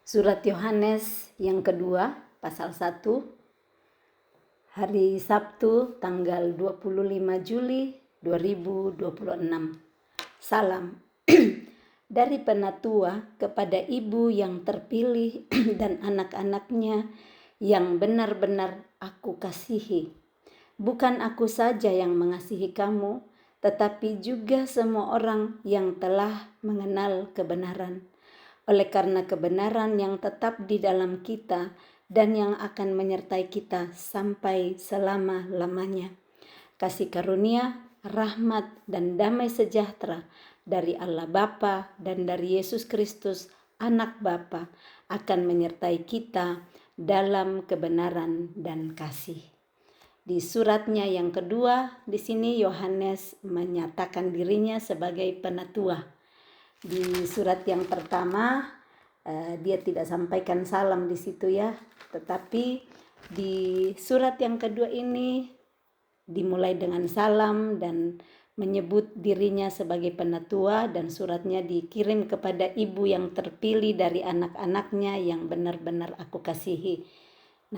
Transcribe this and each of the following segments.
Surat Yohanes yang kedua, pasal 1, hari Sabtu tanggal 25 Juli 2026. Salam dari penatua kepada ibu yang terpilih dan anak-anaknya yang benar-benar aku kasihi. Bukan aku saja yang mengasihi kamu, tetapi juga semua orang yang telah mengenal kebenaran. Oleh karena kebenaran yang tetap di dalam kita dan yang akan menyertai kita sampai selama-lamanya. Kasih karunia, rahmat, dan damai sejahtera dari Allah Bapa dan dari Yesus Kristus, Anak Bapa, akan menyertai kita dalam kebenaran dan kasih. Di suratnya yang kedua, di sini Yohanes menyatakan dirinya sebagai penatua. Di surat yang pertama dia tidak sampaikan salam di situ ya, tetapi di surat yang kedua ini dimulai dengan salam dan menyebut dirinya sebagai penatua, dan suratnya dikirim kepada ibu yang terpilih dari anak-anaknya yang benar-benar aku kasihi.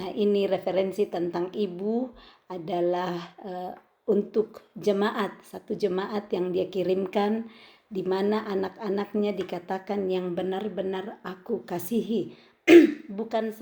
Nah, ini referensi tentang ibu adalah untuk jemaat, satu jemaat yang dia kirimkan, di mana anak-anaknya dikatakan yang benar-benar aku kasihi. Bukan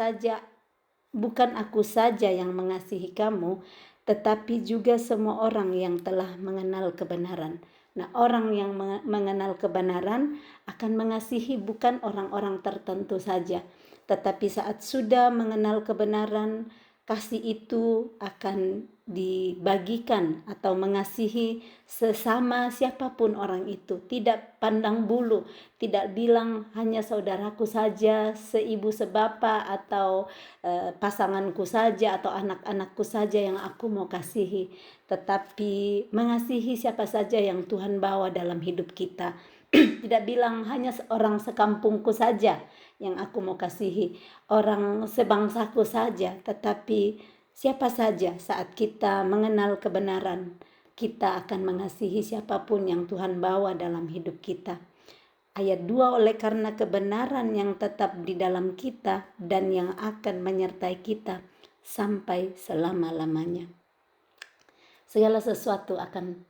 aku saja yang mengasihi kamu, tetapi juga semua orang yang telah mengenal kebenaran. Nah, orang yang mengenal kebenaran akan mengasihi bukan orang-orang tertentu saja, tetapi saat sudah mengenal kebenaran, kasih itu akan dibagikan atau mengasihi sesama siapapun orang itu, tidak pandang bulu, tidak bilang hanya saudaraku saja, seibu sebapa, atau pasanganku saja atau anak-anakku saja yang aku mau kasihi, tetapi mengasihi siapa saja yang Tuhan bawa dalam hidup kita. Tidak bilang hanya orang sekampungku saja yang aku mau kasihi, orang sebangsaku saja, tetapi siapa saja. Saat kita mengenal kebenaran, kita akan mengasihi siapapun yang Tuhan bawa dalam hidup kita. Ayat 2, oleh karena kebenaran yang tetap di dalam kita dan yang akan menyertai kita sampai selama-lamanya. Segala sesuatu akan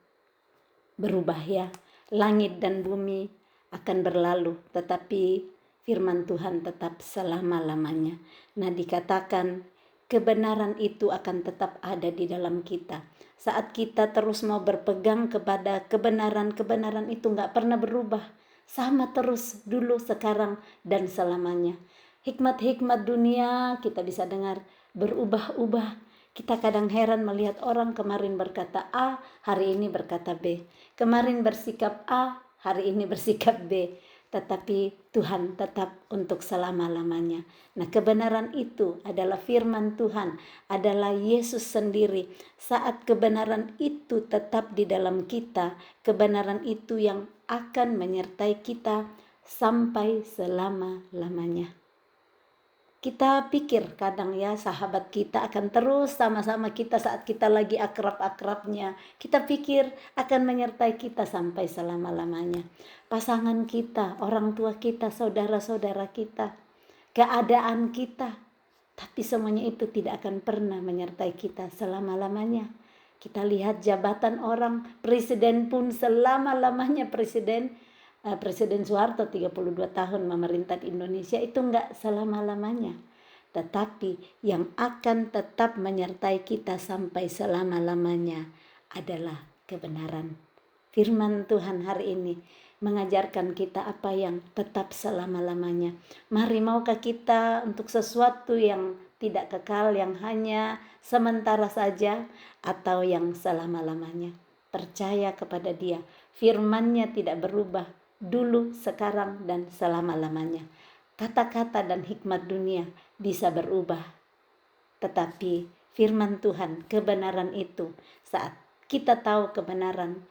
berubah ya. Langit dan bumi akan berlalu, tetapi firman Tuhan tetap selama-lamanya. Nah, dikatakan kebenaran itu akan tetap ada di dalam kita. Saat kita terus mau berpegang kepada kebenaran itu gak pernah berubah. Sama terus dulu, sekarang, dan selamanya. Hikmat-hikmat dunia kita bisa dengar berubah-ubah. Kita kadang heran melihat orang kemarin berkata A, hari ini berkata B. Kemarin bersikap A, hari ini bersikap B. Tetapi Tuhan tetap untuk selama-lamanya. Nah, kebenaran itu adalah firman Tuhan, adalah Yesus sendiri. Saat kebenaran itu tetap di dalam kita, kebenaran itu yang akan menyertai kita sampai selama-lamanya. Kita pikir kadang ya, sahabat kita akan terus sama-sama kita saat kita lagi akrab-akrabnya. Kita pikir akan menyertai kita sampai selama-lamanya. Pasangan kita, orang tua kita, saudara-saudara kita, keadaan kita. Tapi semuanya itu tidak akan pernah menyertai kita selama-lamanya. Kita lihat jabatan orang, presiden pun selama-lamanya Presiden Soeharto 32 tahun memerintah Indonesia, itu enggak selama-lamanya. Tetapi yang akan tetap menyertai kita sampai selama-lamanya adalah kebenaran. Firman Tuhan hari ini mengajarkan kita apa yang tetap selama-lamanya. Mari, maukah kita untuk sesuatu yang tidak kekal, yang hanya sementara saja, atau yang selama-lamanya? Percaya kepada Dia. Firman-Nya tidak berubah, dulu, sekarang, dan selama-lamanya. Kata-kata dan hikmat dunia bisa berubah, tetapi firman Tuhan, kebenaran itu, saat kita tahu kebenaran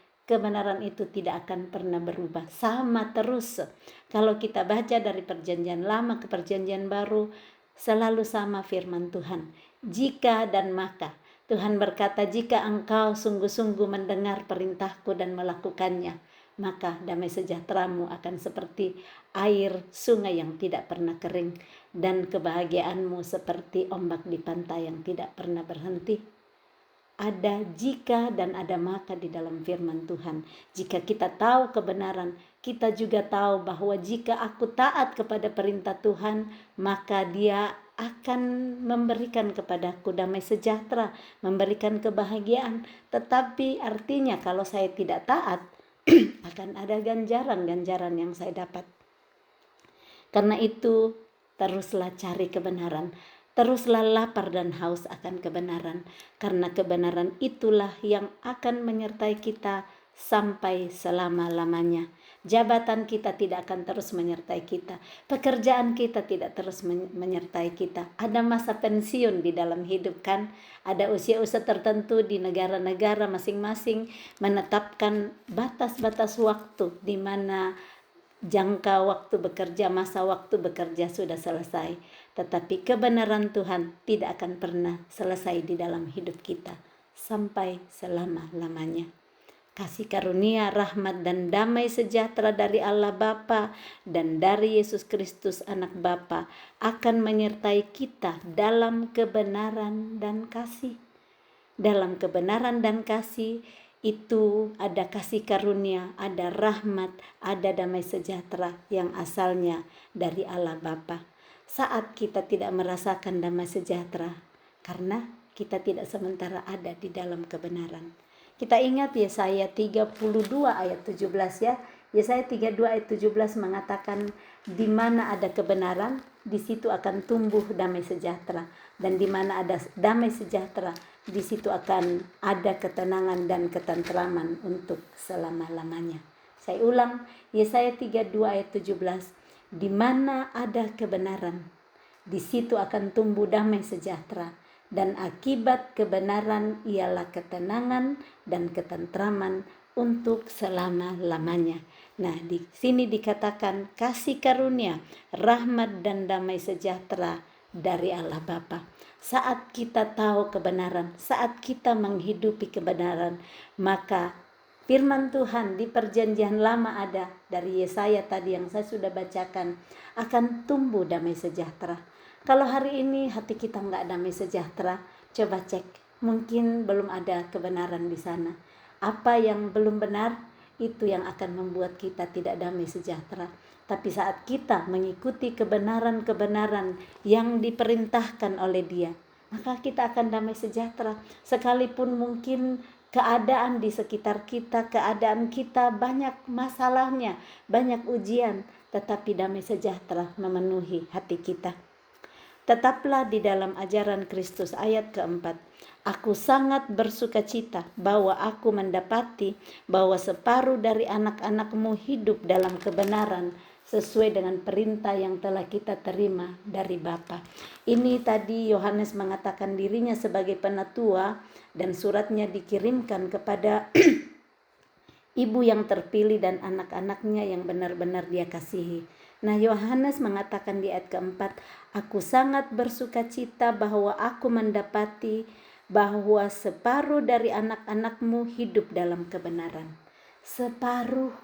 itu tidak akan pernah berubah, sama terus. Kalau kita baca dari perjanjian lama ke perjanjian baru, selalu sama firman Tuhan. Jika dan maka, Tuhan berkata, jika engkau sungguh-sungguh mendengar perintahku dan melakukannya, maka damai sejahteramu akan seperti air sungai yang tidak pernah kering, dan kebahagiaanmu seperti ombak di pantai yang tidak pernah berhenti. Ada jika dan ada maka di dalam firman Tuhan. Jika kita tahu kebenaran, kita juga tahu bahwa jika aku taat kepada perintah Tuhan, maka Dia akan memberikan kepadaku damai sejahtera, memberikan kebahagiaan. Tetapi artinya kalau saya tidak taat, akan ada ganjaran-ganjaran yang saya dapat. Karena itu, teruslah cari kebenaran. Teruslah lapar dan haus akan kebenaran, karena kebenaran itulah yang akan menyertai kita sampai selama-lamanya. Jabatan kita tidak akan terus menyertai kita. Pekerjaan kita tidak terus menyertai kita. Ada masa pensiun di dalam hidup kan? Ada usia-usia tertentu di negara-negara masing-masing menetapkan batas-batas waktu di mana jangka waktu bekerja, masa waktu bekerja sudah selesai. Tetapi kebenaran Tuhan tidak akan pernah selesai di dalam hidup kita sampai selama-lamanya. Kasih karunia, rahmat, dan damai sejahtera dari Allah Bapa dan dari Yesus Kristus Anak Bapa akan menyertai kita dalam kebenaran dan kasih. Dalam kebenaran dan kasih itu ada kasih karunia, ada rahmat, ada damai sejahtera yang asalnya dari Allah Bapa. Saat kita tidak merasakan damai sejahtera, karena kita tidak sementara ada di dalam kebenaran. Kita ingat Yesaya 32 ayat 17 ya. Yesaya 32 ayat 17 mengatakan, di mana ada kebenaran, di situ akan tumbuh damai sejahtera. Dan di mana ada damai sejahtera, di situ akan ada ketenangan dan ketentraman untuk selama-lamanya. Saya ulang, Yesaya 32 ayat 17, di mana ada kebenaran, di situ akan tumbuh damai sejahtera. Dan akibat kebenaran ialah ketenangan dan ketentraman untuk selama-lamanya. Nah, di sini dikatakan kasih karunia, rahmat dan damai sejahtera dari Allah Bapa. Saat kita tahu kebenaran, saat kita menghidupi kebenaran, maka firman Tuhan di perjanjian lama ada dari Yesaya tadi yang saya sudah bacakan, akan tumbuh damai sejahtera. Kalau hari ini hati kita nggak damai sejahtera, coba cek, mungkin belum ada kebenaran di sana. Apa yang belum benar, itu yang akan membuat kita tidak damai sejahtera. Tapi saat kita mengikuti kebenaran-kebenaran yang diperintahkan oleh Dia, maka kita akan damai sejahtera. Sekalipun mungkin keadaan di sekitar kita, keadaan kita banyak masalahnya, banyak ujian, tetapi damai sejahtera memenuhi hati kita. Tetaplah di dalam ajaran Kristus. Ayat keempat, aku sangat bersuka cita bahwa aku mendapati bahwa separuh dari anak-anakmu hidup dalam kebenaran sesuai dengan perintah yang telah kita terima dari Bapa. Ini tadi Yohanes mengatakan dirinya sebagai penatua dan suratnya dikirimkan kepada ibu yang terpilih dan anak-anaknya yang benar-benar Dia kasihi. Nah, Yohanes mengatakan di ayat keempat, aku sangat bersuka cita bahwa aku mendapati bahwa separuh dari anak-anakmu hidup dalam kebenaran. Separuh,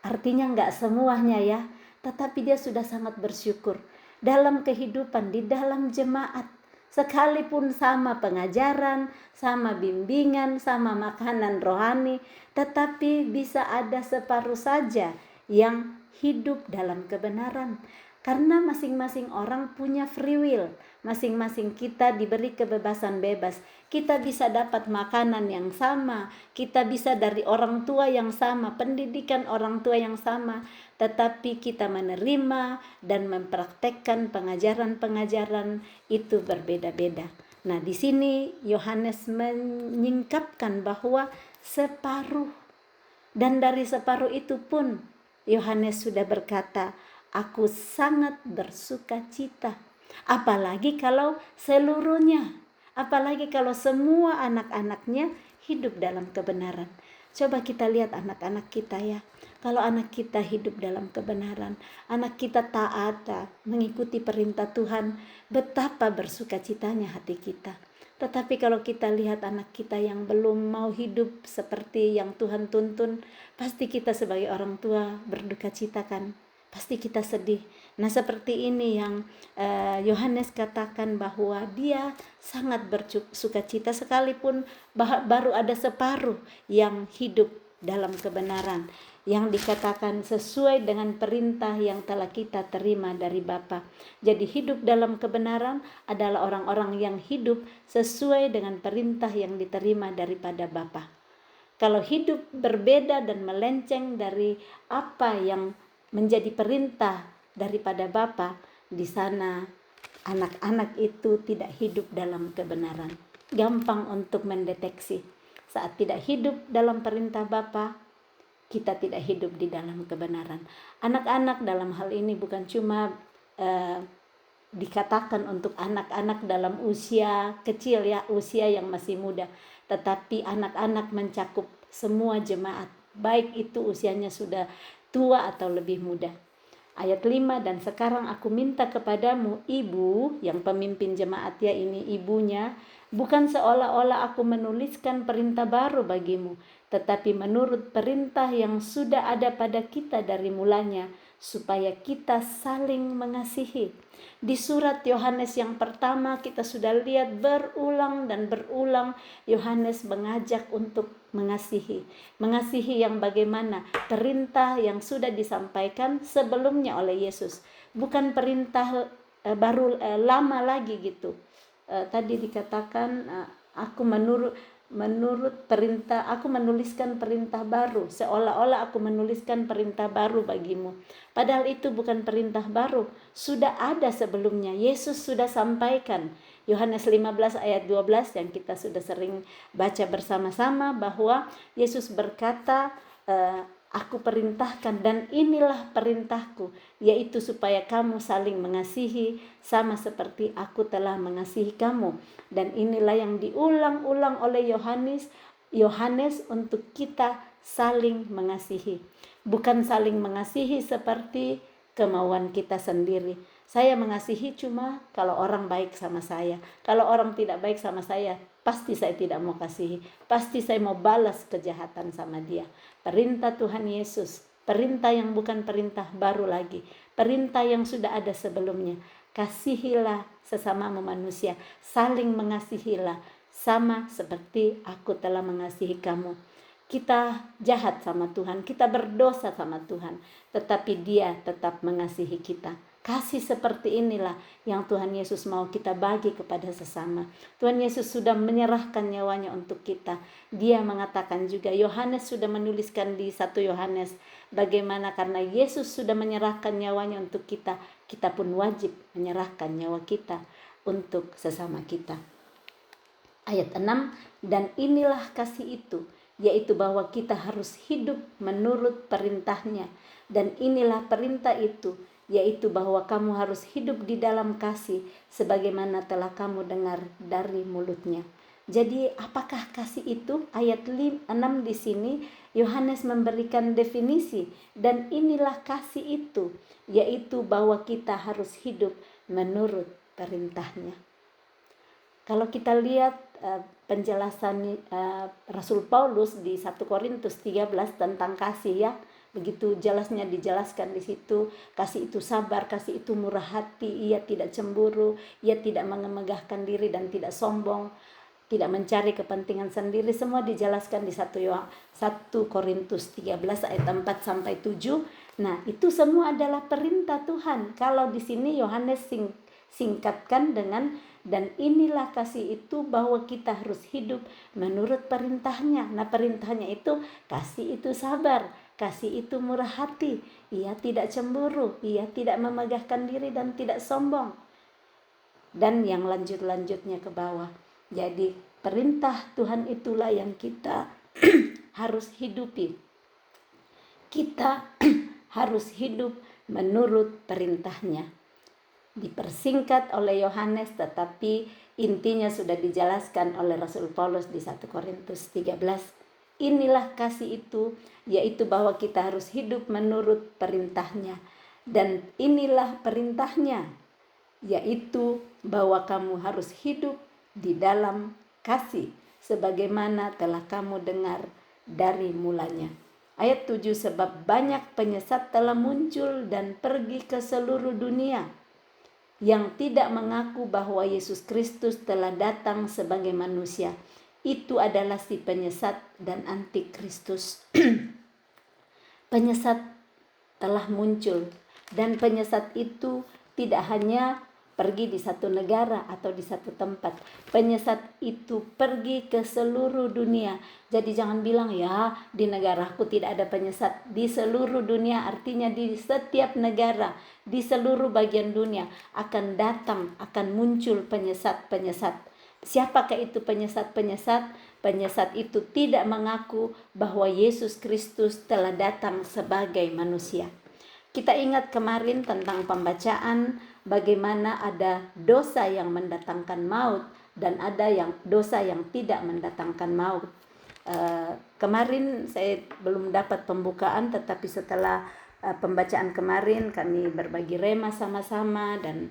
artinya enggak semuanya ya, tetapi dia sudah sangat bersyukur. Dalam kehidupan, di dalam jemaat, sekalipun sama pengajaran, sama bimbingan, sama makanan rohani, tetapi bisa ada separuh saja yang hidup dalam kebenaran. Karena masing-masing orang punya free will, masing-masing kita diberi kebebasan bebas. Kita bisa dapat makanan yang sama, kita bisa dari orang tua yang sama, pendidikan orang tua yang sama, tetapi kita menerima dan mempraktekkan pengajaran-pengajaran itu berbeda-beda. Nah, di sini Yohanes menyingkapkan bahwa separuh, dan dari separuh itu pun Yohanes sudah berkata, aku sangat bersuka cita. Apalagi kalau seluruhnya, apalagi kalau semua anak-anaknya hidup dalam kebenaran. Coba kita lihat anak-anak kita ya. Kalau anak kita hidup dalam kebenaran, anak kita taat, mengikuti perintah Tuhan, betapa bersuka citanya hati kita. Tetapi kalau kita lihat anak kita yang belum mau hidup seperti yang Tuhan tuntun, pasti kita sebagai orang tua berduka cita kan, pasti kita sedih. Nah seperti ini yang Yohanes katakan bahwa dia sangat bersuka cita sekalipun baru ada separuh yang hidup dalam kebenaran, yang dikatakan sesuai dengan perintah yang telah kita terima dari Bapa. Jadi hidup dalam kebenaran adalah orang-orang yang hidup sesuai dengan perintah yang diterima daripada Bapa. Kalau hidup berbeda dan melenceng dari apa yang menjadi perintah daripada Bapa, di sana anak-anak itu tidak hidup dalam kebenaran. Gampang untuk mendeteksi. Saat tidak hidup dalam perintah Bapa, kita tidak hidup di dalam kebenaran. Anak-anak dalam hal ini bukan cuma dikatakan untuk anak-anak dalam usia kecil ya, usia yang masih muda, tetapi anak-anak mencakup semua jemaat, baik itu usianya sudah tua atau lebih muda. Ayat 5, dan sekarang aku minta kepadamu ibu, yang pemimpin jemaat ya ini ibunya, bukan seolah-olah aku menuliskan perintah baru bagimu, tetapi menurut perintah yang sudah ada pada kita dari mulanya, supaya kita saling mengasihi. Di surat Yohanes yang pertama kita sudah lihat berulang dan berulang Yohanes mengajak untuk mengasihi. Mengasihi yang bagaimana? Perintah yang sudah disampaikan sebelumnya oleh Yesus. Bukan perintah baru lama lagi gitu. Tadi dikatakan aku menurut perintah, aku menuliskan perintah baru, seolah-olah aku menuliskan perintah baru bagimu. Padahal itu bukan perintah baru, sudah ada sebelumnya. Yesus sudah sampaikan. Yohanes 15 ayat 12 yang kita sudah sering baca bersama-sama, bahwa Yesus berkata, aku perintahkan dan inilah perintahku, yaitu supaya kamu saling mengasihi sama seperti aku telah mengasihi kamu. Dan inilah yang diulang-ulang oleh Yohanes untuk kita saling mengasihi. Bukan saling mengasihi seperti kemauan kita sendiri. Saya mengasihi cuma kalau orang baik sama saya. Kalau orang tidak baik sama saya, pasti saya tidak mau kasihi. Pasti saya mau balas kejahatan sama dia. Perintah Tuhan Yesus, perintah yang bukan perintah baru lagi, perintah yang sudah ada sebelumnya. Kasihilah sesamamu manusia, saling mengasihilah, sama seperti aku telah mengasihi kamu. Kita jahat sama Tuhan, kita berdosa sama Tuhan, tetapi Dia tetap mengasihi kita. Kasih seperti inilah yang Tuhan Yesus mau kita bagi kepada sesama. Tuhan Yesus sudah menyerahkan nyawanya untuk kita. Dia mengatakan juga, Yohanes sudah menuliskan di 1 Yohanes, bagaimana karena Yesus sudah menyerahkan nyawanya untuk kita, kita pun wajib menyerahkan nyawa kita untuk sesama kita. Ayat 6, dan inilah kasih itu, yaitu bahwa kita harus hidup menurut perintahnya. Dan inilah perintah itu, yaitu bahwa kamu harus hidup di dalam kasih sebagaimana telah kamu dengar dari mulutnya. Jadi apakah kasih itu? Ayat 6 di sini Yohanes memberikan definisi, dan inilah kasih itu, yaitu bahwa kita harus hidup menurut perintahnya. Kalau kita lihat penjelasan Rasul Paulus di 1 Korintus 13 tentang kasih ya, begitu jelasnya dijelaskan di situ. Kasih itu sabar, kasih itu murah hati, ia tidak cemburu, ia tidak mengemegahkan diri dan tidak sombong, tidak mencari kepentingan sendiri. Semua dijelaskan di 1 Korintus 13 ayat 4 sampai 7. Nah, itu semua adalah perintah Tuhan. Kalau di sini Yohanes singkatkan dengan, dan inilah kasih itu bahwa kita harus hidup menurut perintahnya. Nah, perintahnya itu, kasih itu sabar, kasih itu murah hati, ia tidak cemburu, ia tidak memegahkan diri dan tidak sombong. Dan yang lanjut-lanjutnya ke bawah. Jadi perintah Tuhan itulah yang kita harus hidupi. Kita harus hidup menurut perintahnya. Dipersingkat oleh Yohanes, tetapi intinya sudah dijelaskan oleh Rasul Paulus di 1 Korintus 13. Inilah kasih itu, yaitu bahwa kita harus hidup menurut perintahnya. Dan inilah perintahnya, yaitu bahwa kamu harus hidup di dalam kasih sebagaimana telah kamu dengar dari mulanya. Ayat 7, sebab banyak penyesat telah muncul dan pergi ke seluruh dunia yang tidak mengaku bahwa Yesus Kristus telah datang sebagai manusia. Itu adalah si penyesat dan antikristus. Penyesat telah muncul, dan penyesat itu tidak hanya pergi di satu negara atau di satu tempat. Penyesat itu pergi ke seluruh dunia. Jadi jangan bilang ya di negaraku tidak ada penyesat. Di seluruh dunia artinya di setiap negara, di seluruh bagian dunia akan datang, akan muncul penyesat-penyesat. Siapakah itu penyesat-penyesat? Penyesat itu tidak mengaku bahwa Yesus Kristus telah datang sebagai manusia. Kita ingat kemarin tentang pembacaan bagaimana ada dosa yang mendatangkan maut dan ada yang dosa yang tidak mendatangkan maut. Kemarin saya belum dapat pembukaan, tetapi setelah pembacaan kemarin kami berbagi rema sama-sama dan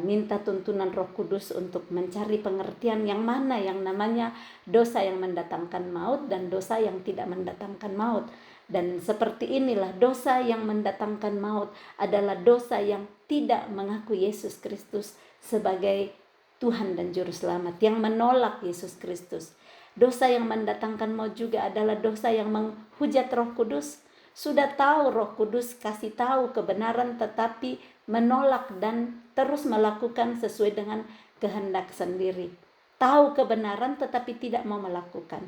minta tuntunan Roh Kudus untuk mencari pengertian yang mana yang namanya dosa yang mendatangkan maut dan dosa yang tidak mendatangkan maut. Dan seperti inilah dosa yang mendatangkan maut adalah dosa yang tidak mengaku Yesus Kristus sebagai Tuhan dan Juru Selamat, yang menolak Yesus Kristus. Dosa yang mendatangkan maut juga adalah dosa yang menghujat Roh Kudus. Sudah tahu Roh Kudus kasih tahu kebenaran tetapi menolak dan terus melakukan sesuai dengan kehendak sendiri. Tahu kebenaran tetapi tidak mau melakukan.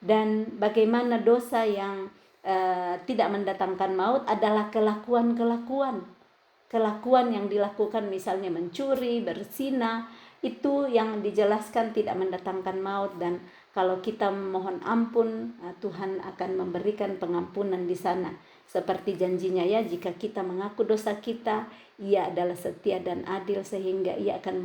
Dan bagaimana dosa yang tidak mendatangkan maut adalah kelakuan yang dilakukan, misalnya mencuri, berzina, itu yang dijelaskan tidak mendatangkan maut. Dan kalau kita mohon ampun, Tuhan akan memberikan pengampunan di sana. Seperti janjinya ya, jika kita mengaku dosa kita, Ia adalah setia dan adil sehingga Ia akan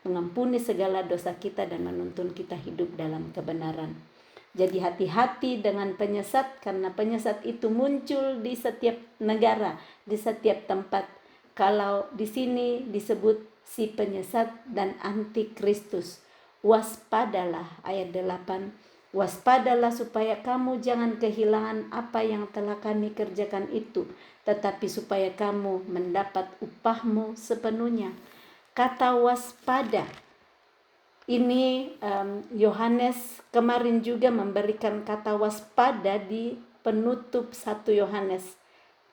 mengampuni segala dosa kita dan menuntun kita hidup dalam kebenaran. Jadi hati-hati dengan penyesat, karena penyesat itu muncul di setiap negara, di setiap tempat. Kalau di sini disebut si penyesat dan antikristus. Waspadalah, ayat 8. Waspadalah supaya kamu jangan kehilangan apa yang telah kami kerjakan itu, tetapi supaya kamu mendapat upahmu sepenuhnya. Kata waspada ini Yohanes kemarin juga memberikan kata waspada di penutup 1 Yohanes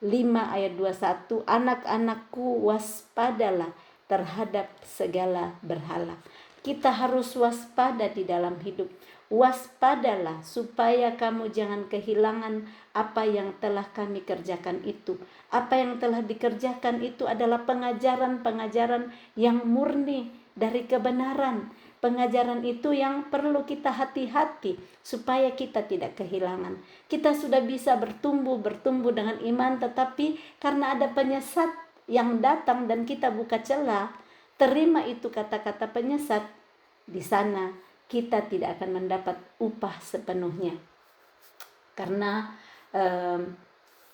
5 ayat 21. Anak-anakku, waspadalah terhadap segala berhala. Kita harus waspada di dalam hidup. Waspadalah supaya kamu jangan kehilangan apa yang telah kami kerjakan itu. Apa yang telah dikerjakan itu adalah pengajaran-pengajaran yang murni dari kebenaran. Pengajaran itu yang perlu kita hati-hati supaya kita tidak kehilangan. Kita sudah bisa bertumbuh dengan iman, tetapi karena ada penyesat yang datang dan kita buka celah, terima itu kata-kata penyesat, di sana kita tidak akan mendapat upah sepenuhnya. Karena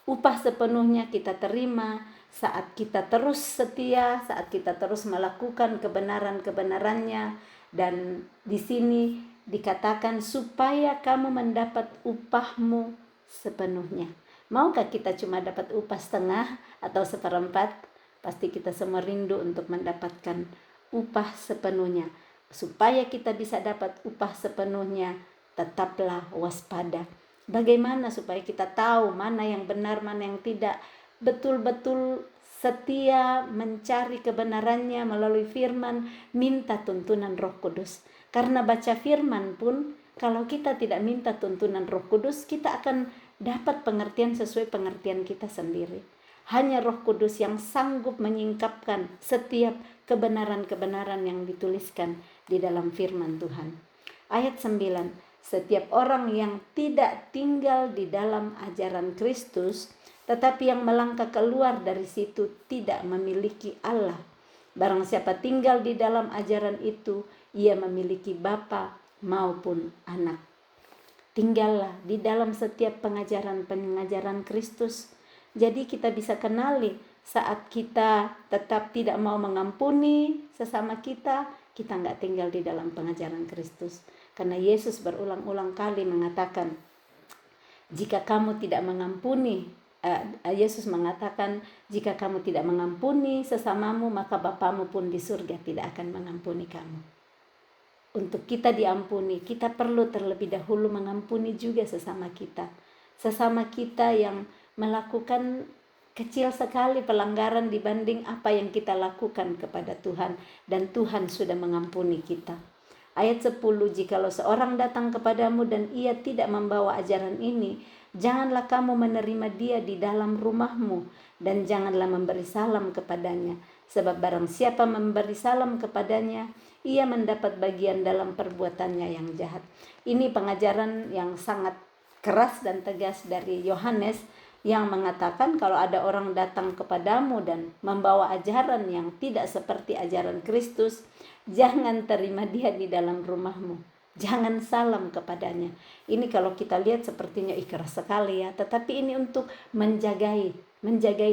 upah sepenuhnya kita terima saat kita terus setia, saat kita terus melakukan kebenaran-kebenarannya. Dan di sini dikatakan supaya kamu mendapat upahmu sepenuhnya. Maukah kita cuma dapat upah setengah atau seperempat? Pasti kita semua rindu untuk mendapatkan upah sepenuhnya. Supaya kita bisa dapat upah sepenuhnya, tetaplah waspada. Bagaimana supaya kita tahu mana yang benar, mana yang tidak? Betul-betul setia mencari kebenarannya melalui firman, minta tuntunan Roh Kudus. Karena baca firman pun, kalau kita tidak minta tuntunan Roh Kudus, kita akan dapat pengertian sesuai pengertian kita sendiri. Hanya Roh Kudus yang sanggup menyingkapkan setiap kebenaran-kebenaran yang dituliskan di dalam firman Tuhan. Ayat 9, setiap orang yang tidak tinggal di dalam ajaran Kristus, tetapi yang melangkah keluar dari situ tidak memiliki Allah. Barang siapa tinggal di dalam ajaran itu, ia memiliki Bapa maupun Anak. Tinggallah di dalam setiap pengajaran Kristus. Jadi kita bisa kenali saat kita tetap tidak mau mengampuni sesama kita nggak tinggal di dalam pengajaran Kristus. Karena Yesus berulang-ulang kali mengatakan, jika kamu tidak mengampuni, Yesus mengatakan, jika kamu tidak mengampuni sesamamu, maka Bapamu pun di surga tidak akan mengampuni kamu. Untuk kita diampuni, kita perlu terlebih dahulu mengampuni juga sesama kita. Sesama kita yang melakukan kecil sekali pelanggaran dibanding apa yang kita lakukan kepada Tuhan, dan Tuhan sudah mengampuni kita. Ayat 10, jikalau seorang datang kepadamu dan ia tidak membawa ajaran ini, janganlah kamu menerima dia di dalam rumahmu, dan janganlah memberi salam kepadanya. Sebab barang siapa memberi salam kepadanya, ia mendapat bagian dalam perbuatannya yang jahat. Ini pengajaran yang sangat keras dan tegas dari Yohanes, yang mengatakan kalau ada orang datang kepadamu dan membawa ajaran yang tidak seperti ajaran Kristus, jangan terima dia di dalam rumahmu. Jangan salam kepadanya. Ini kalau kita lihat sepertinya keras sekali ya, tetapi ini untuk menjagai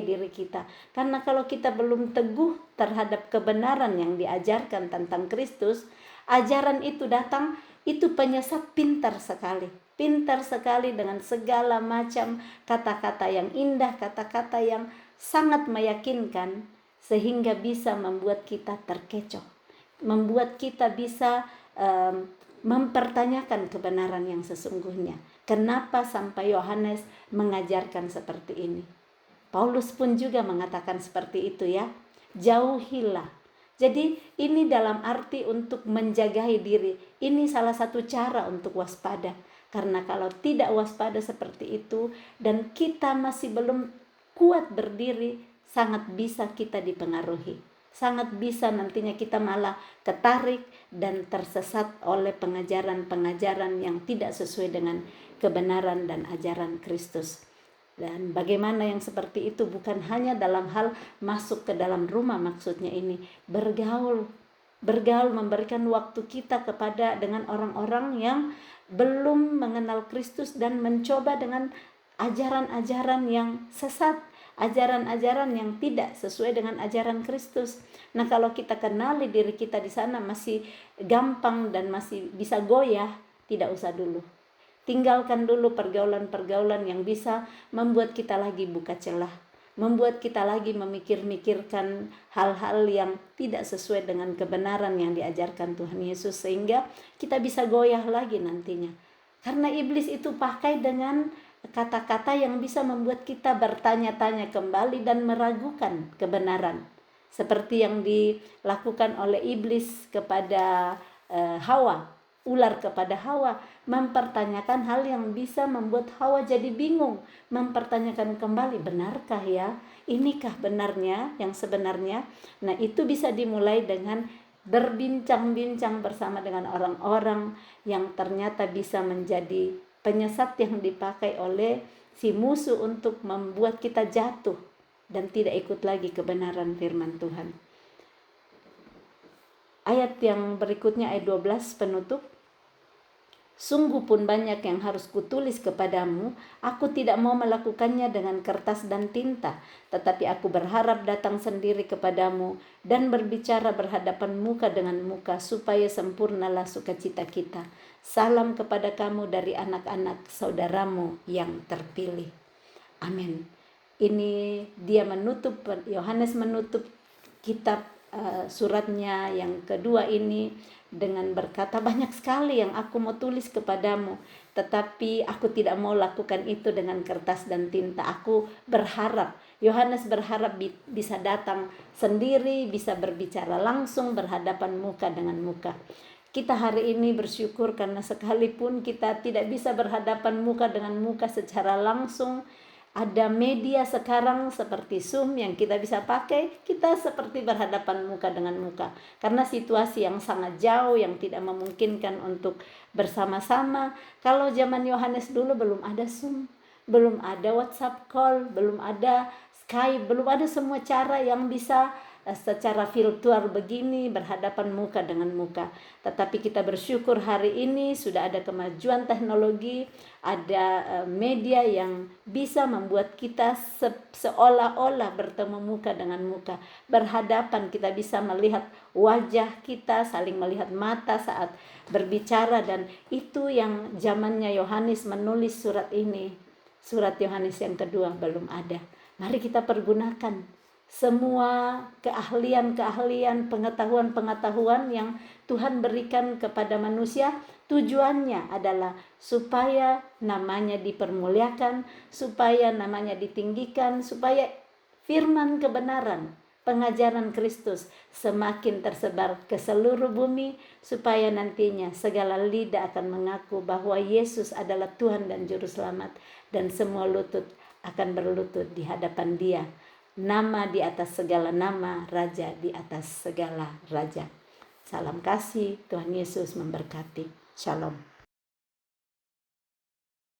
diri kita. Karena kalau kita belum teguh terhadap kebenaran yang diajarkan tentang Kristus, ajaran itu datang, itu penyesat pintar sekali dengan segala macam kata-kata yang indah, kata-kata yang sangat meyakinkan, sehingga bisa membuat kita terkecoh, membuat kita bisa mempertanyakan kebenaran yang sesungguhnya. Kenapa sampai Yohanes mengajarkan seperti ini? Paulus pun juga mengatakan seperti itu ya, jauhilah. Jadi ini dalam arti untuk menjagai diri. Ini salah satu cara untuk waspada. Karena kalau tidak waspada seperti itu dan kita masih belum kuat berdiri, sangat bisa kita dipengaruhi. Sangat bisa nantinya kita malah ketarik dan tersesat oleh pengajaran-pengajaran yang tidak sesuai dengan kebenaran dan ajaran Kristus. Dan bagaimana yang seperti itu bukan hanya dalam hal masuk ke dalam rumah, maksudnya ini bergaul, memberikan waktu kita dengan orang-orang yang belum mengenal Kristus dan mencoba dengan ajaran-ajaran yang sesat, ajaran-ajaran yang tidak sesuai dengan ajaran Kristus. Nah, kalau kita kenali diri kita di sana masih gampang dan masih bisa goyah, tidak usah dulu. Tinggalkan dulu pergaulan-pergaulan yang bisa membuat kita lagi buka celah, membuat kita lagi memikir-mikirkan hal-hal yang tidak sesuai dengan kebenaran yang diajarkan Tuhan Yesus, sehingga kita bisa goyah lagi nantinya. Karena iblis itu pakai dengan kata-kata yang bisa membuat kita bertanya-tanya kembali dan meragukan kebenaran. Seperti yang dilakukan oleh iblis kepada Hawa, ular kepada Hawa, mempertanyakan hal yang bisa membuat Hawa jadi bingung, mempertanyakan kembali, benarkah ya? Inikah benarnya yang sebenarnya? Nah, itu bisa dimulai dengan berbincang-bincang bersama dengan orang-orang yang ternyata bisa menjadi penyesat yang dipakai oleh si musuh untuk membuat kita jatuh dan tidak ikut lagi kebenaran firman Tuhan. Ayat yang berikutnya, ayat 12 penutup. Sungguh pun banyak yang harus kutulis kepadamu, aku tidak mau melakukannya dengan kertas dan tinta, tetapi aku berharap datang sendiri kepadamu dan berbicara berhadapan muka dengan muka, supaya sempurnalah sukacita kita. Salam kepada kamu dari anak-anak saudaramu yang terpilih. Amin. Ini dia menutup, Yohanes menutup kitab suratnya yang kedua ini dengan berkata, banyak sekali yang aku mau tulis kepadamu, tetapi aku tidak mau lakukan itu dengan kertas dan tinta. Aku berharap, Yohanes berharap bisa datang sendiri, bisa berbicara langsung berhadapan muka dengan muka. Kita hari ini bersyukur karena sekalipun kita tidak bisa berhadapan muka dengan muka secara langsung, ada media sekarang seperti Zoom yang kita bisa pakai, kita seperti berhadapan muka dengan muka. Karena situasi yang sangat jauh yang tidak memungkinkan untuk bersama-sama. Kalau zaman Yohanes dulu belum ada Zoom, belum ada WhatsApp call, belum ada Skype, belum ada semua cara yang bisa secara virtual begini, berhadapan muka dengan muka. Tetapi kita bersyukur hari ini sudah ada kemajuan teknologi, ada media yang bisa membuat kita seolah-olah bertemu muka dengan muka. Berhadapan, kita bisa melihat wajah kita, saling melihat mata saat berbicara, dan itu yang zamannya Yohanes menulis surat ini. Surat Yohanes yang kedua belum ada. Mari kita pergunakan semua keahlian-keahlian, pengetahuan-pengetahuan yang Tuhan berikan kepada manusia. Tujuannya adalah supaya namanya dipermuliakan, supaya namanya ditinggikan, supaya firman kebenaran, pengajaran Kristus semakin tersebar ke seluruh bumi, supaya nantinya segala lidah akan mengaku bahwa Yesus adalah Tuhan dan Juru Selamat, dan semua lutut akan berlutut di hadapan Dia. Nama di atas segala nama, Raja di atas segala raja. Salam kasih, Tuhan Yesus memberkati. Shalom.